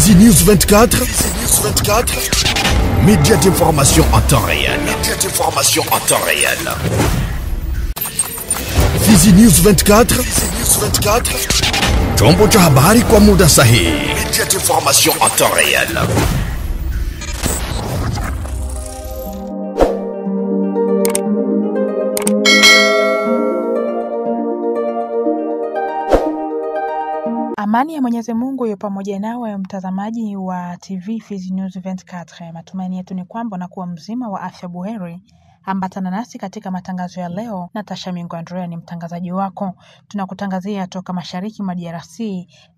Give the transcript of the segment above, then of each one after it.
Fizi News 24. Média d'information en temps réel. Fizi News 24. Chombo cha habari kwa muda sahihi. Média d'information en temps réel. Amani ya Mwenyezi Mungu yu pamoja nawe mtazamaji wa TV Fizi News 24. Matumaini yetu ni kwamba unakuwa mzima wa afya buheri. Ambatana nasi katika matangazo ya leo. Natasha Mingo Andrea ni mtangazaji wako. Tunakutangazia toka mashariki mwa DRC,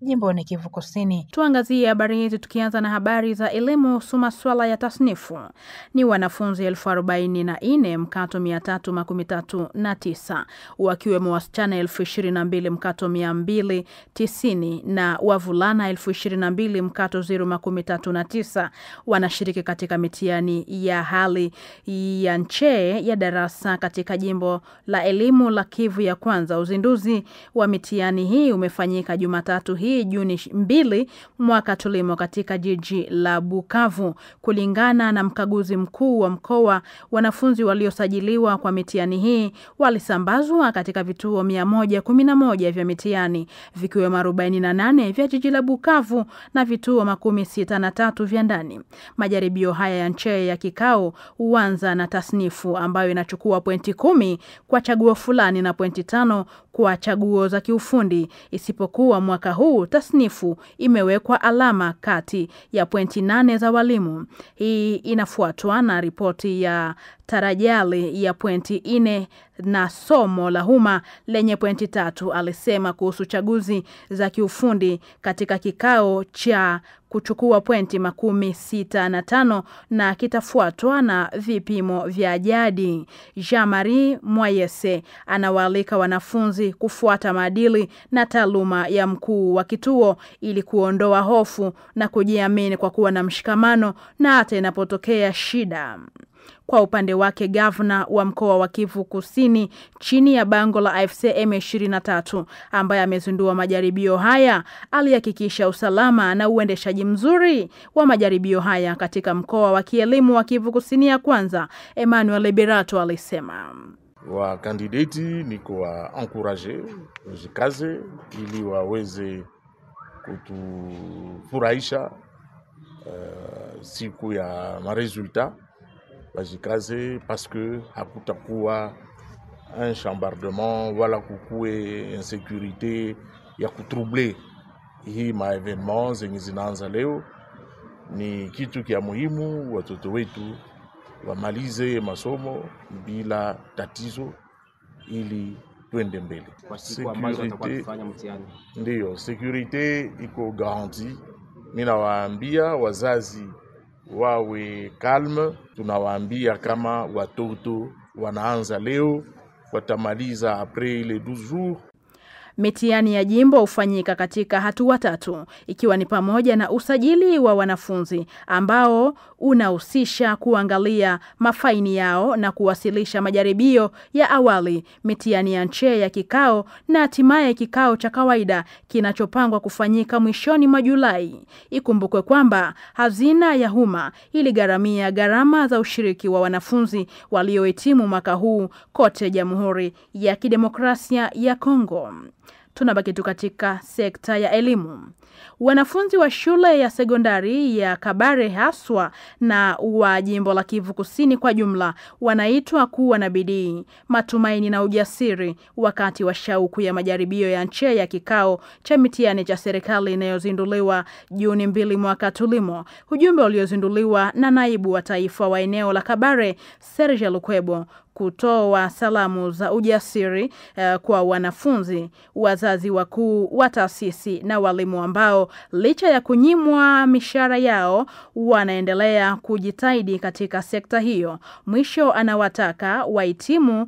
jimbo ni Kivu Kusini. Tuangazie habari hizi tukianza na habari za elimu. Masuala ya tasnifu ni wanafunzi 1044 mkato 339, wakiwemo wasichana 22 mkato 290 na wavulana 22 mkato 039 wanashiriki katika mitihani ya hali ya nche ya darasa katika jimbo la elimu la Kivu ya kwanza. Uzinduzi wa mitihani hii umefanyika Jumatatu hii Juni 2 mwaka tulimo katika jiji la Bukavu. Kulingana na mkaguzi mkuu wa mkoa, wanafunzi waliosajiliwa kwa mitihani hii walisambazwa katika vituo 111 vya mitihani, vikiwemo 48 vya jiji la Bukavu na vituo 63 vya ndani. Majaribio haya ya nche ya kikao huanza na tasnifu ambayo inachukua pointi 10 kwa chaguo fulani na pointi 5 kwa chaguo za kiufundi. Isipokuwa mwaka huu tasnifu imewekwa alama kati ya pointi 8 za walimu. Hii inafuatwa na ripoti ya tarajali ya pointi 4 na somo la huma lenye pointi 3, alisema kuhusu chaguzi za kiufundi katika kikao cha kuchukua pointi 65 na kitafuatwa na vipimo vya jadi. Jean-Marie Mwayese anawaalika wanafunzi kufuata maadili na taaluma ya mkuu wa kituo ili kuondoa hofu na kujiamini kwa kuwa na mshikamano na hata inapotokea shida. Kwa upande wake, gavana wa mkoa wa Kivu Kusini chini ya bango la AFC M23 ambaye amezindua majaribio haya alihakikisha usalama na uendeshaji mzuri wa majaribio haya katika mkoa wa kielimu wa Kivu Kusini ya kwanza. Emmanuel Liberato alisema wa kandidati ni kwa encourager jikaze ili waweze kutufurahisha siku ya maresultat bajikaze parce que hakutakuwa un chambardement wala kukue insécurité ya kutroubler hii maevenement zenye zinaanza leo. Ni kitu kia muhimu watoto wetu wamalize masomo bila tatizo ili twende mbele. Kwa siku ambazo watakuwa kufanya mtihani, ndio sécurité iko garantie. Mina waambia wazazi wawe calme. Tunawaambia kama watoto wanaanza leo watamaliza après les 12 jours. Mitihani ya jimbo hufanyika katika hatua 3, ikiwa ni pamoja na usajili wa wanafunzi ambao unahusisha kuangalia mafaini yao na kuwasilisha majaribio ya awali, mitihani ya nche ya kikao na hatimaye kikao cha kawaida kinachopangwa kufanyika mwishoni mwa Julai. Ikumbukwe kwamba hazina ya umma iligharamia gharama za ushiriki wa wanafunzi waliohitimu mwaka huu kote Jamhuri ya Kidemokrasia ya Kongo. Tunabaki tu katika sekta ya elimu. Wanafunzi wa shule ya sekondari ya Kabare haswa na wa jimbo la Kivu Kusini kwa jumla wanaitwa kuwa na bidii, matumaini na ujasiri wakati wa shauku ya majaribio ya nche ya kikao cha mitihani cha serikali inayozinduliwa Juni 2 mwaka tulimo. Ujumbe uliozinduliwa na naibu wa taifa wa eneo la Kabare Serge Lukwebo kutoa salamu za ujasiri kwa wanafunzi, wazazi wakuu wa taasisi na walimu ambao licha ya kunyimwa mishahara yao wanaendelea kujitahidi katika sekta hiyo. Mwisho anawataka wahitimu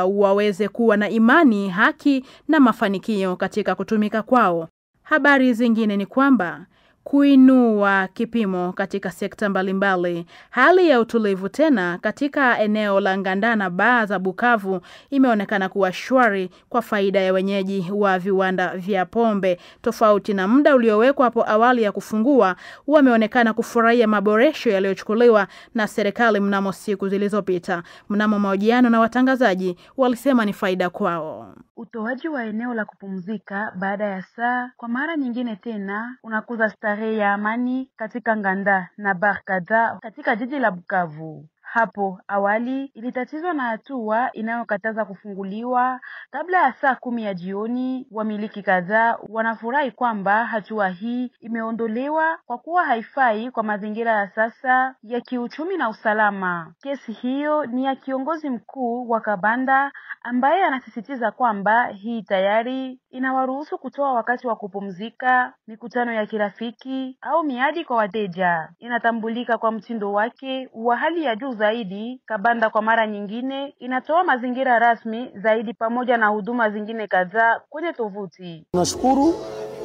waweze kuwa na imani, haki na mafanikio katika kutumika kwao. Habari zingine ni kwamba kuinua kipimo katika sekta mbalimbali. Hali ya utulivu tena katika eneo la Nganda na baa za Bukavu imeonekana kuwa shwari kwa faida ya wenyeji wa viwanda vya pombe. Tofauti na muda uliowekwa hapo awali ya kufungua, wameonekana kufurahia maboresho yaliyochukuliwa na serikali mnamo siku zilizopita. Mnamo mahojiano na watangazaji, walisema ni faida kwao. Utoaji wa eneo la kupumzika baada ya saa kwa mara nyingine tena unakuza starehe ya amani katika Nganda na bar kadhaa katika jiji la Bukavu. Hapo awali ilitatizwa na hatua inayokataza kufunguliwa kabla ya saa 10 ya jioni. Wamiliki kadhaa wanafurahi kwamba hatua hii imeondolewa kwa kuwa haifai kwa mazingira ya sasa ya kiuchumi na usalama. Kesi hiyo ni ya kiongozi mkuu wa Kabanda ambaye anasisitiza kwamba hii tayari inawaruhusu kutoa wakati wa kupumzika, mikutano ya kirafiki au miadi kwa wateja. Inatambulika kwa mtindo wake wa hali ya juu zaidi. Kabanda kwa mara nyingine inatoa mazingira rasmi zaidi pamoja na huduma zingine kadhaa kwenye tovuti. Tunashukuru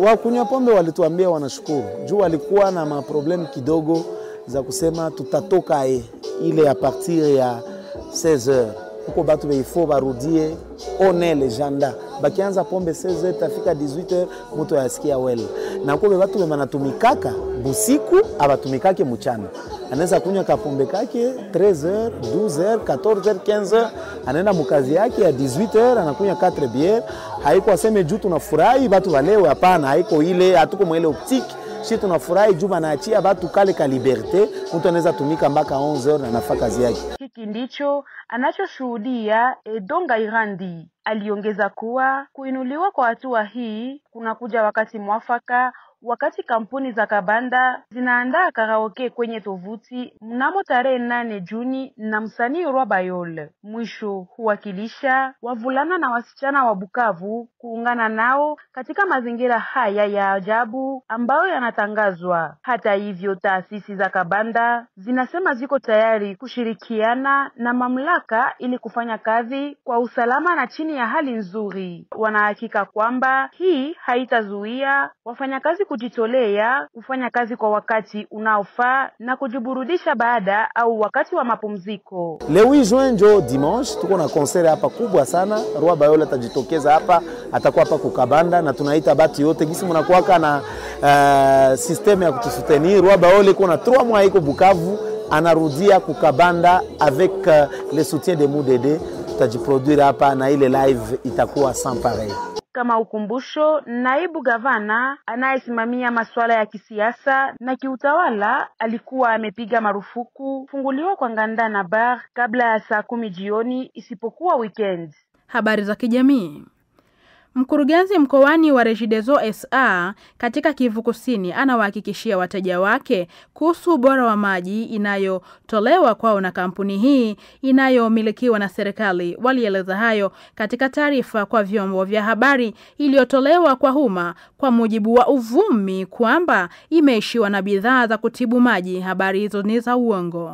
wakunywa pombe walituambia wanashukuru. Juu walikuwa na maproblem kidogo za kusema tutatoka ile ya partir ya 16h. Huko batu beifo barudie one legenda. Bakianza pombe 16h tafika 18h mtu yasikia well. Na huko batu bemanatumikaka busiku abatumikake mchana. Anaweza kunywa kapombe kake 13h, 12h, 14h, 15h, anaenda mkazi yake ya 18h anakunywa 4 bière. Haiko aseme juu tunafurahi batu walewe, hapana, haiko ile, hatuko mwele optique. Sisi tunafurahi juu banaachia batu kale ka liberté, mtu anaweza tumika mpaka 11h na nafaka kazi yake. Hiki ndicho anachoshuhudia Edonga Irandi. Aliongeza kuwa kuinuliwa kwa hatua hii kunakuja wakati mwafaka, wakati kampuni za Kabanda zinaandaa karaoke kwenye tovuti mnamo tarehe 8 Juni na msanii Roi Bayol. Mwisho huwakilisha wavulana na wasichana wa Bukavu kuungana nao katika mazingira haya ya ajabu ambayo yanatangazwa. Hata hivyo, taasisi za Kabanda zinasema ziko tayari kushirikiana na mamlaka ili kufanya kazi kwa usalama na chini ya hali nzuri. Wanahakika kwamba hii haitazuia wafanyakazi kujitolea kufanya kazi kwa wakati unaofaa na kujiburudisha baada au wakati wa mapumziko. Le 8 juin ndio dimanche tuko na concert hapa kubwa sana. Roi Bayol atajitokeza hapa, atakuwa hapa kukabanda na tunaita batu yote gisi mnakuwaka na system ya kutusutenir. Roi Bayol iko na 3 mois iko Bukavu, anarudia kukabanda avec le soutien de Moudede. Tutajiproduire hapa na ile live itakuwa sans pareil. Kama ukumbusho, naibu gavana anayesimamia masuala ya kisiasa na kiutawala alikuwa amepiga marufuku funguliwa kwa Nganda na bar kabla ya saa 10 jioni isipokuwa weekend. Habari za kijamii. Mkurugenzi mkoani wa Regideso SA katika Kivu Kusini anawahakikishia wateja wake kuhusu ubora wa maji inayotolewa kwao na kampuni hii inayomilikiwa na serikali. Walieleza hayo katika taarifa kwa vyombo vya habari iliyotolewa kwa umma kwa mujibu wa uvumi kwamba imeishiwa na bidhaa za kutibu maji. Habari hizo ni za uongo.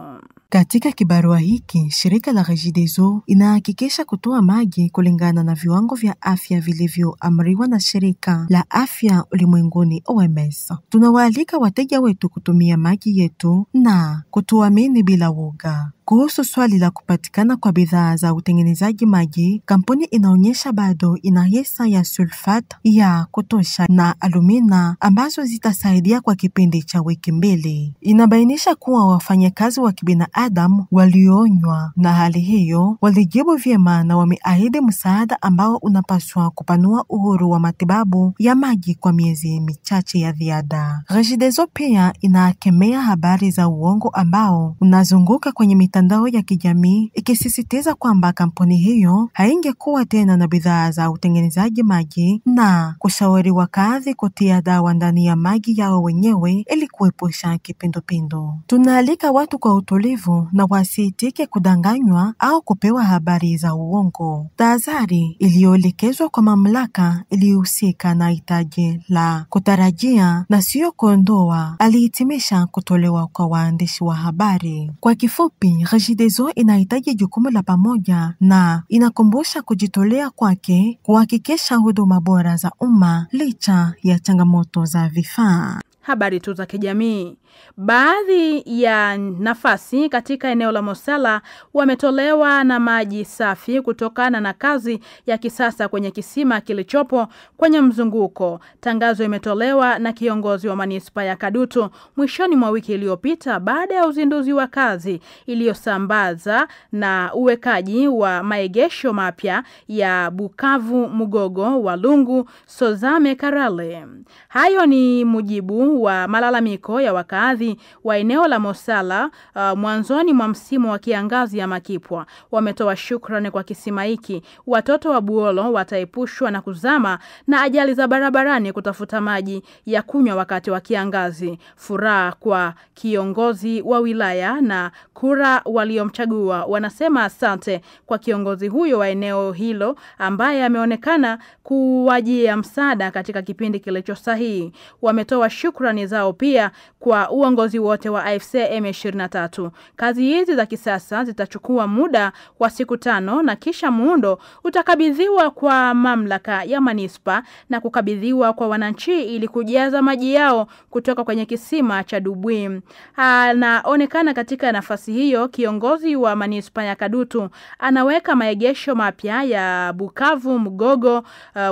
Katika kibarua hiki, shirika la Regideso inahakikisha kutoa maji kulingana na viwango vya afya vilivyoamriwa na shirika la afya ulimwenguni OMS. Tunawaalika wateja wetu kutumia maji yetu na kutuamini bila woga. Kuhusu swali la kupatikana kwa bidhaa za utengenezaji maji, kampuni inaonyesha bado ina hisa ya sulfate ya kutosha na alumina ambazo zitasaidia kwa kipindi cha wiki 2. Inabainisha kuwa wafanyakazi wa kibinadamu walioonywa na hali hiyo walijibu vyema na wameahidi msaada ambao unapaswa kupanua uhuru wa matibabu ya maji kwa miezi michache ya ziada. Regideso pia inakemea habari za uongo ambao unazunguka kwenye mitandao ya kijamii, ikisisitiza kwamba kampuni hiyo haingekuwa tena na bidhaa za utengenezaji maji na kushauri wakazi kutia dawa ndani ya maji yao wenyewe ili kuepusha kipindupindu. Tunaalika watu kwa utulivu na wasiitike kudanganywa au kupewa habari za uongo. Tahadhari iliyoelekezwa kwa mamlaka ilihusika na hitaji la kutarajia na sio kuondoa, alihitimisha kutolewa kwa waandishi wa habari. Kwa kifupi, Regideso inahitaji jukumu la pamoja na inakumbusha kujitolea kwake kuhakikisha huduma bora za umma licha ya changamoto za vifaa. Habari tu za kijamii. Baadhi ya nafasi katika eneo la Mosala wametolewa na maji safi kutokana na kazi ya kisasa kwenye kisima kilichopo kwenye mzunguko. Tangazo imetolewa na kiongozi wa manispa ya Kadutu mwishoni mwa wiki iliyopita baada ya uzinduzi wa kazi iliyosambaza na uwekaji wa maegesho mapya ya Bukavu, Mugogo, Walungu, Sozame, Karale. Hayo ni mujibu wa malalamiko ya wakazi wa eneo la Mosala mwanzoni mwa msimu wa kiangazi ya Makipwa. Wametoa shukrani kwa kisima hiki. Watoto wa Buolo wataepushwa na kuzama na ajali za barabarani kutafuta maji ya kunywa wakati wa kiangazi. Furaha kwa kiongozi wa wilaya na kura waliomchagua. Wanasema asante kwa kiongozi huyo wa eneo hilo ambaye ameonekana kuwajia msaada katika kipindi kilicho sahihi. Wametoa shukrani zao pia kwa uongozi wote wa AFC M23. Kazi hizi za kisasa zitachukua muda wa siku 5 na kisha muundo utakabidhiwa kwa mamlaka ya manispa na kukabidhiwa kwa wananchi ili kujaza maji yao kutoka kwenye kisima cha Dubwi. Anaonekana katika nafasi hiyo kiongozi wa manispa ya Kadutu anaweka maegesho mapya ya Bukavu, Mugogo,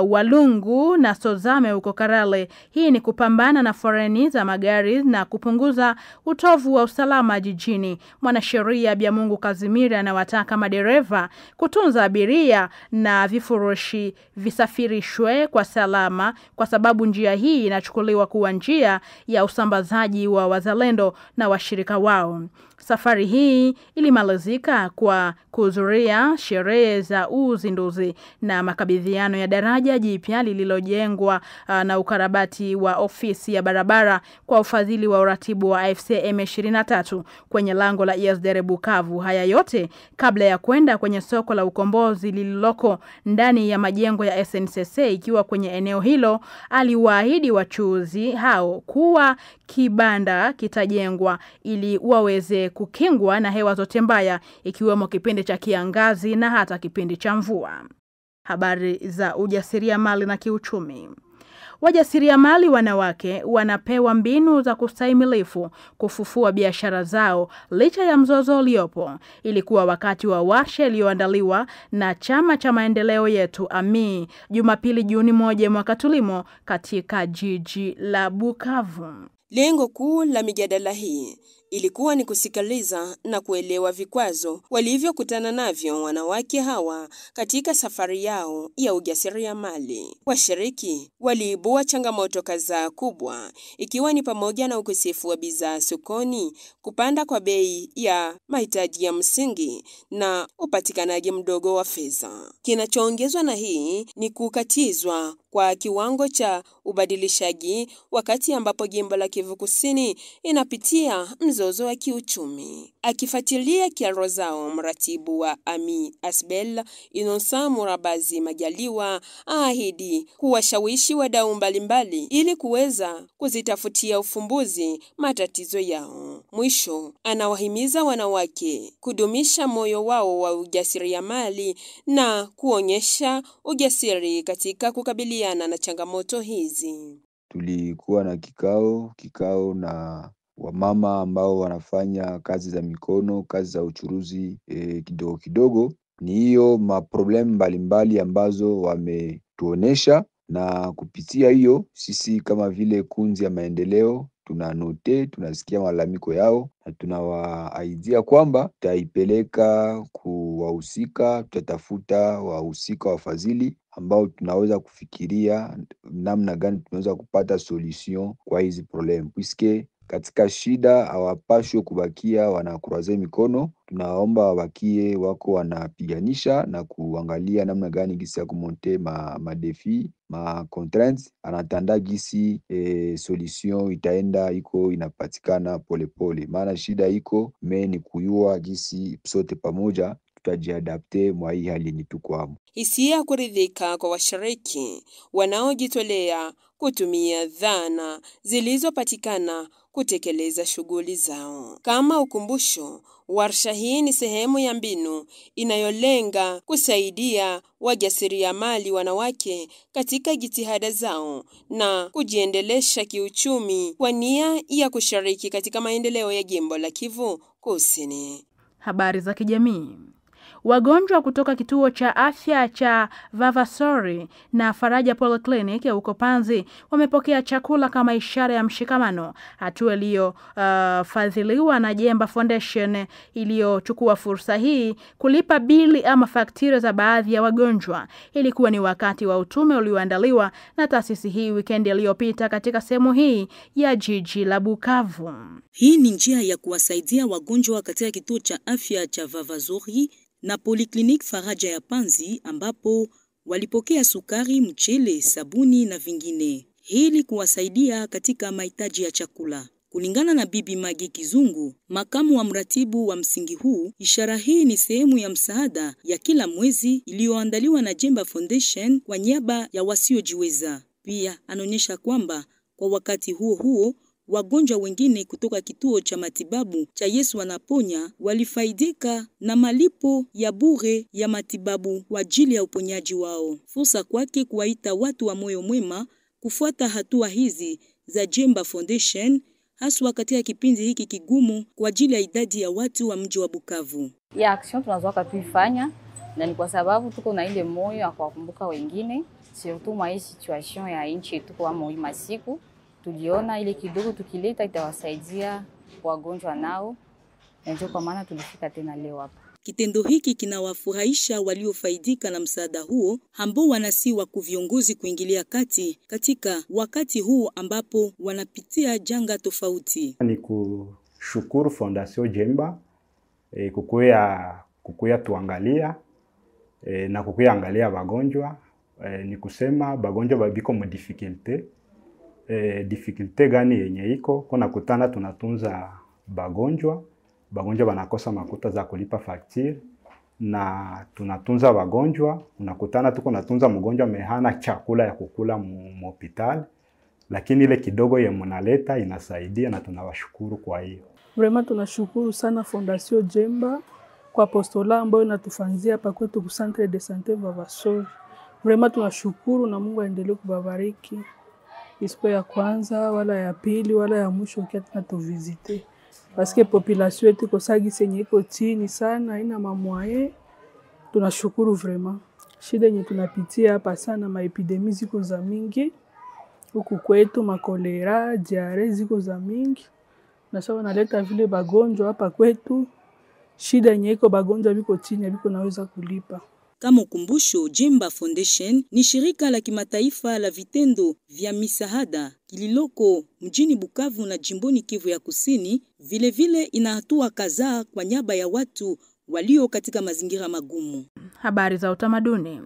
Walungu na Sozame huko Karale. Hii ni kupambana na foreni za magari na kupunguza utovu wa usalama jijini. Mwanasheria Biamungu Kazimiri anawataka madereva kutunza abiria na vifurushi visafirishwe kwa salama kwa sababu njia hii inachukuliwa kuwa njia ya usambazaji wa wazalendo na washirika wao. Safari hii ilimalizika kwa kuhudhuria sherehe za uzinduzi na makabidhiano ya daraja jipya lililojengwa na ukarabati wa ofisi ya barabara kwa ufadhili wa uratibu wa AFC M23 kwenye lango la ISDR Bukavu. Haya yote kabla ya kwenda kwenye soko la Ukombozi lililoko ndani ya majengo ya SNCC. Ikiwa kwenye eneo hilo, aliwaahidi wachuuzi hao kuwa kibanda kitajengwa ili waweze kukingwa na hewa zote mbaya ikiwemo kipindi cha kiangazi na hata kipindi cha mvua. Habari za ujasiriamali na kiuchumi. Wajasiriamali wanawake wanapewa mbinu za kustahimilifu kufufua biashara zao licha ya mzozo uliopo. Ilikuwa wakati wa warsha iliyoandaliwa na Chama cha Maendeleo Yetu AMI Jumapili Juni 1 mwaka tulimo katika jiji la Bukavu. Lengo kuu la mijadala hii ilikuwa ni kusikiliza na kuelewa vikwazo walivyokutana navyo wanawake hawa katika safari yao ya ujasiriamali. Washiriki waliibua changamoto kadhaa kubwa, ikiwa ni pamoja na ukosefu wa bidhaa sokoni, kupanda kwa bei ya mahitaji ya msingi na upatikanaji mdogo wa fedha. Kinachoongezwa na hii ni kukatizwa kwa kiwango cha ubadilishaji wakati ambapo jimbo la Kivu Kusini inapitia mzozo wa kiuchumi. Akifuatilia kero zao, mratibu wa AMI Asbel Innocent Murabazi Majaliwa ahidi kuwashawishi wadau mbalimbali ili kuweza kuzitafutia ufumbuzi matatizo yao. Mwisho, anawahimiza wanawake kudumisha moyo wao wa ujasiriamali na kuonyesha ujasiri katika kukabiliana na changamoto hizi. Tulikuwa na kikao na wamama ambao wanafanya kazi za mikono, kazi za uchuruzi kidogo kidogo. Ni hiyo maproblemu mbalimbali ambazo wametuonesha, na kupitia hiyo sisi kama vile kunzi ya maendeleo tunasikia malalamiko yao na tunawaahidia kwamba tutaipeleka kuwahusika, tutatafuta wahusika wafadhili ambao tunaweza kufikiria namna gani tunaweza kupata solution kwa hizi problem. Puisque katika shida hawapashwe kubakia wanakuraze mikono, tunaomba wabakie wako wanapiganisha na kuangalia namna gani gisi ya kumonte madefi, contraints, anatanda gisi solution itaenda iko inapatikana pole pole. Maana shida iko ni kuyua gisi sote pamoja tutajiadapte mwa hii hali yenye tukwamo. Hisia ya kuridhika kwa washiriki wanaojitolea kutumia dhana zilizopatikana kutekeleza shughuli zao. Kama ukumbusho, warsha hii ni sehemu ya mbinu inayolenga kusaidia wajasiriamali wanawake katika jitihada zao na kujiendelesha kiuchumi kwa nia ya kushiriki katika maendeleo ya jimbo la Kivu Kusini. Habari za kijamii. Wagonjwa kutoka kituo cha afya cha Vavasori na Faraja Polyclinic ya huko Panzi wamepokea chakula kama ishara ya mshikamano, hatua iliyofadhiliwa na Jemba Foundation iliyochukua fursa hii kulipa bili ama fakturi za baadhi ya wagonjwa. Ilikuwa ni wakati wa utume ulioandaliwa na taasisi hii weekend iliyopita katika sehemu hii ya jiji la Bukavu. Hii ni njia ya kuwasaidia wagonjwa katika kituo cha afya cha Vavasori na Polyclinic Faraja ya Panzi, ambapo walipokea sukari, mchele, sabuni na vingine, ili kuwasaidia katika mahitaji ya chakula. Kulingana na Bibi Magi Kizungu, makamu wa mratibu wa msingi huu, ishara hii ni sehemu ya msaada ya kila mwezi iliyoandaliwa na Jemba Foundation kwa niaba ya wasiojiweza. Pia anaonyesha kwamba kwa wakati huo wagonjwa wengine kutoka kituo cha matibabu cha Yesu Anaponya walifaidika na malipo ya bure ya matibabu kwa ajili ya uponyaji wao. Fursa kwake kuwaita watu wa moyo mwema kufuata hatua hizi za Jemba Foundation, haswa katika kipindi hiki kigumu kwa ajili ya idadi ya watu wa mji wa Bukavu. Ya action tunazoaka tuifanya na ni kwa sababu tuko na ile moyo ya kuwakumbuka wengine, surtout mwa hii situation ya nchi yetu kwa masiku. Tuliona ile kidogo tukileta itawasaidia wagonjwa nao, ndio kwa maana tulifika tena leo hapa. Kitendo hiki kinawafurahisha waliofaidika na msaada huo, ambao wanasiwa kwa viongozi kuingilia kati katika wakati huu ambapo wanapitia janga tofauti. Ni kushukuru Fondation Jemba kukuya tuangalia na kukuya angalia wagonjwa. Ni kusema wagonjwa babiko mu difficulté gani yenye iko kuna kutana tunatunza bagonjwa wanakosa makuta za kulipa fakturi, na tunatunza wagonjwa unakutana tuko natunza mgonjwa mehana chakula ya kukula mu hospitali, lakini ile kidogo ya mnaleta inasaidia na tunawashukuru kwa hiyo. Vraiment tunashukuru sana Fondation Jemba kwa postola ambayo inatufanzia hapa kwetu ku Centre de Santé Vavasori. Vraiment tunashukuru na Mungu aendelee kubariki. Isipo ya kwanza wala ya pili wala ya mwisho kiatuna tuvizite. Paske population yetu kosagi senye iko chini sana, haina mamwaye. Tunashukuru vraiment. Shida yenye tunapitia hapa sana, maepidemi ziko za mingi. Huku kwetu makolera, diare ziko za mingi. Na sawa naleta vile bagonjwa hapa kwetu. Shida yenye iko bagonjwa biko chini, biko naweza kulipa. Kama ukumbusho, Jemba Foundation ni shirika la kimataifa la vitendo vya misaada kililoko mjini Bukavu na jimboni Kivu ya Kusini. Vile ina hatua kadhaa kwa niaba ya watu walio katika mazingira magumu. Habari za utamaduni.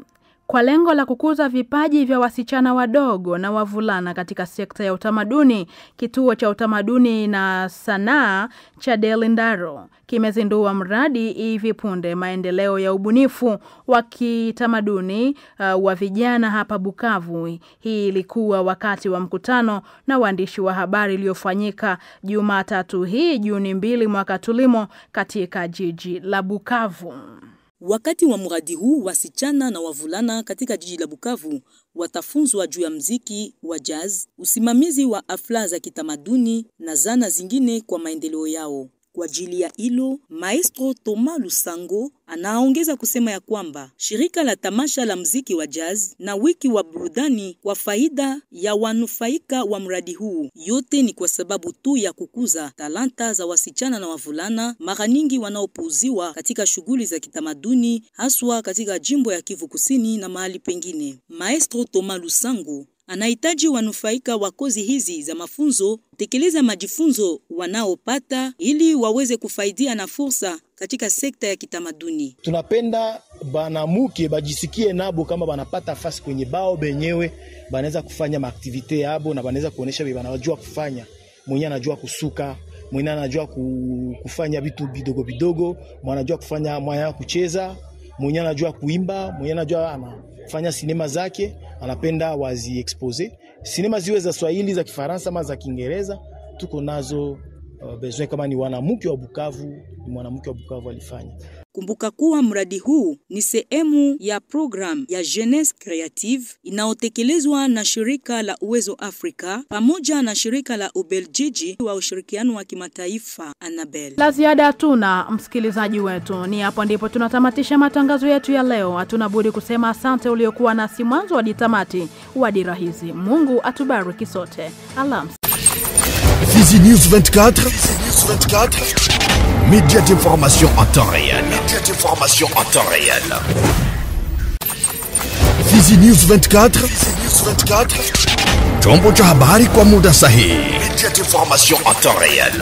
Kwa lengo la kukuza vipaji vya wasichana wadogo na wavulana katika sekta ya utamaduni, kituo cha utamaduni na sanaa cha Delindaro kimezindua mradi hivi punde maendeleo ya ubunifu wa kitamaduni wa vijana hapa Bukavu. Hii ilikuwa wakati wa mkutano na waandishi wa habari uliofanyika Jumatatu hii Juni 2 mwaka tulimo katika jiji la Bukavu. Wakati wa mradi huu, wasichana na wavulana katika jiji la Bukavu watafunzwa juu ya muziki wa jazz, usimamizi wa hafla za kitamaduni na zana zingine kwa maendeleo yao. Kwa ajili ya hilo, Maestro Thomas Lusango anaongeza kusema ya kwamba shirika la tamasha la muziki wa jazz na wiki wa burudani kwa faida ya wanufaika wa mradi huu, yote ni kwa sababu tu ya kukuza talanta za wasichana na wavulana mara nyingi wanaopuuziwa katika shughuli za kitamaduni, haswa katika jimbo ya Kivu Kusini na mahali pengine. Maestro Thomas Lusango anahitaji wanufaika wa kozi hizi za mafunzo kutekeleza majifunzo wanaopata ili waweze kufaidia na fursa katika sekta ya kitamaduni. Tunapenda banamuke bajisikie nabo kama banapata fasi kwenye bao benyewe, banaweza kufanya maaktivite yabo na banaweza kuonesha banajua kufanya. Mwenye anajua kusuka, mwingine anajua kufanya vitu vidogo vidogo, mwingine anajua kufanya mwaya kucheza, mwingine anajua kuimba, mwingine anajua anafanya sinema zake, anapenda wazi expose. Sinema ziwe za Swahili, za Kifaransa ama za Kiingereza, tuko nazo besoin kama ni mwanamke wa Bukavu alifanya. Kumbuka kuwa mradi huu ni sehemu ya program ya Jeunesse Creative inayotekelezwa na shirika la Uwezo Afrika pamoja na shirika la Ubeljiji wa ushirikiano wa kimataifa Annabel. La ziada hatuna, msikilizaji wetu. Ni hapo ndipo tunatamatisha matangazo yetu ya leo. Hatuna budi kusema asante uliokuwa nasi mwanzo hadi tamati wa dira hizi. Mungu atubariki sote. Alamsi. Fizi News 24, média d'information en temps réel. Fizi News 24, chombo cha habari kwa muda sahihi. Média d'information en temps réel.